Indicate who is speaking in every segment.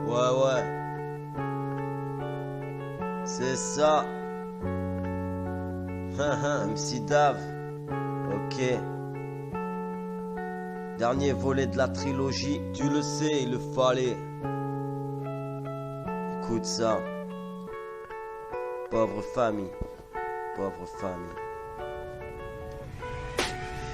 Speaker 1: Ouais. C'est ça. MC Dav. Ok. Dernier volet de la trilogie. Tu le sais, il le fallait. Écoute ça. Pauvre famille. Pauvre famille.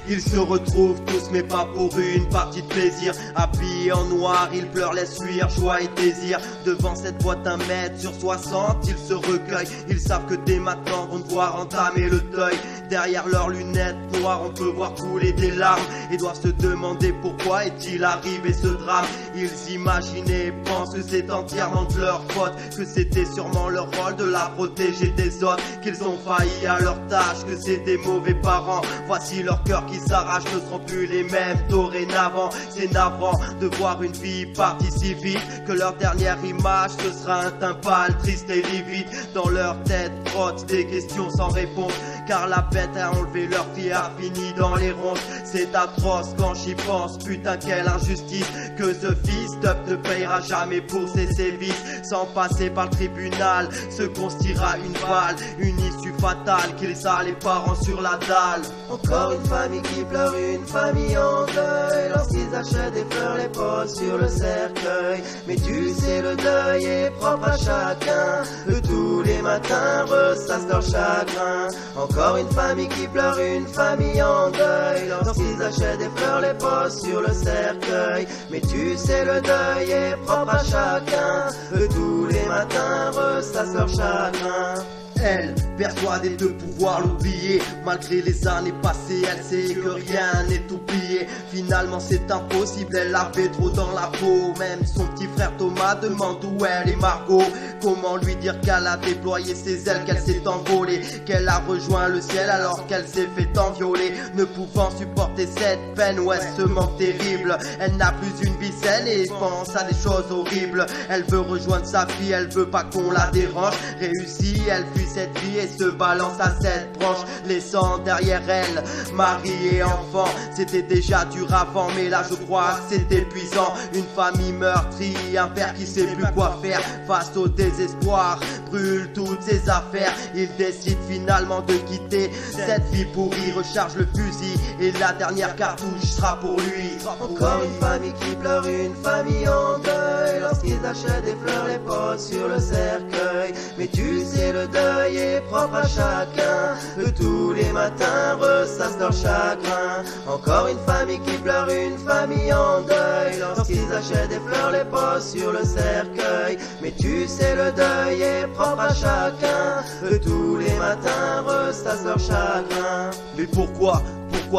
Speaker 2: Ils se retrouvent tous mais pas pour une partie de plaisir. Habillés en noir, ils pleurent, laissent fuir joie et désir. Devant cette boîte 1 m sur 60, ils se recueillent. Ils savent que dès maintenant vont devoir entamer le deuil. Derrière leurs lunettes noires, on peut voir couler des larmes et doivent se demander pourquoi est-il arrivé ce drame. Ils imaginaient et pensent que c'est entièrement de leur faute, que c'était sûrement leur rôle de la protéger des autres, qu'ils ont failli à leur tâche, que c'est des mauvais parents. Voici leur cœur qui s'arrachent, ne seront plus les mêmes dorénavant. C'est navrant de voir une vie partie si vite, que leur dernière image ce sera un teint pâle, triste et livide. Dans leur tête frottent des questions sans réponse, car la bête a enlevé leur fille, a fini dans les ronces. C'est atroce quand j'y pense, putain quelle injustice, que ce fils d'up ne payera jamais pour ses sévices. Sans passer par le tribunal, se constira une balle, une issue fatale qui laissa les parents sur la dalle. Encore une famille qui pleure, une famille en deuil, lorsqu'ils achètent des fleurs, les posent sur le cercueil. Mais tu sais, le deuil est propre à chacun, eux tous les matins ressassent leur chagrin. Encore une famille qui pleure, une famille en deuil, lorsqu'ils achètent des fleurs, les posent sur le cercueil. Mais tu sais, le deuil est propre à chacun, eux tous les matins ressassent leur chagrin. Elle, persuadée de pouvoir l'oublier, malgré les années passées, elle sait que rien n'est oublié. Finalement c'est impossible, elle avait trop dans la peau. Même son petit frère Thomas demande où elle est Margot. Comment lui dire qu'elle a déployé ses ailes, qu'elle s'est envolée, qu'elle a rejoint le ciel alors qu'elle s'est fait envioler. Ne pouvant supporter cette peine, ouais ce manque terrible, elle n'a plus une vie saine et pense à des choses horribles. Elle veut rejoindre sa fille, elle veut pas qu'on la dérange. Réussit, elle fuit cette vie et se balance à cette branche, laissant derrière elle mari et enfant. C'était déjà dur avant, mais là je crois que c'est épuisant. Une famille meurtrie, un père qui sait plus quoi faire face au désespoir, brûle toutes ses affaires. Il décide finalement de quitter cette vie pourrie, recharge le fusil et la dernière cartouche sera pour lui. Encore une famille qui pleure, une famille en deuil, lorsqu'ils achètent des fleurs, les posent sur le cercueil. Mais tu sais, le deuil est propre à chacun, eux tous les matins ressassent leur chagrin. Encore une famille qui pleure, une famille en deuil, lorsqu'ils achètent des fleurs, les posent sur le cercueil. Mais tu sais, le deuil est propre à chacun, eux tous les matins ressassent leur chagrin. Mais pourquoi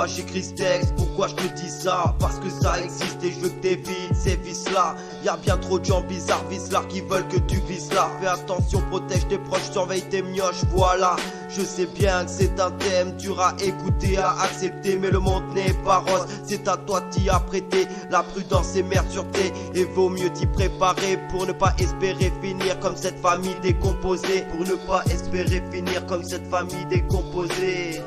Speaker 2: j'écris ce texte, pourquoi je te dis ça? Parce que ça existe et je veux que t'évites ces vices-là. Y'a bien trop de gens bizarres, vice-là, qui veulent que tu vises là. Fais attention, protège tes proches, surveille tes mioches, voilà. Je sais bien que c'est un thème dur à écouter, à accepter, mais le monde n'est pas rose. C'est à toi d'y apprêter, la prudence est mère sûreté, et vaut mieux t'y préparer pour ne pas espérer finir comme cette famille décomposée. Pour ne pas espérer finir comme cette famille décomposée.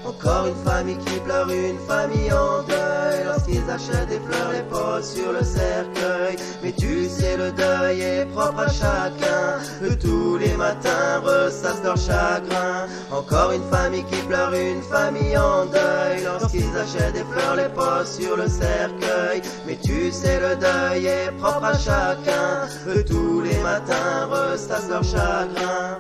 Speaker 2: Encore une famille qui pleure, une famille en deuil, lorsqu'ils achètent des fleurs, les posent sur le cercueil. Mais tu sais, le deuil est propre à chacun, eux tous les matins ressassent leur chagrin. Encore une famille qui pleure, une famille en deuil, lorsqu'ils achètent des fleurs, les posent sur le cercueil. Mais tu sais, le deuil est propre à chacun, eux tous les matins ressassent leur chagrin.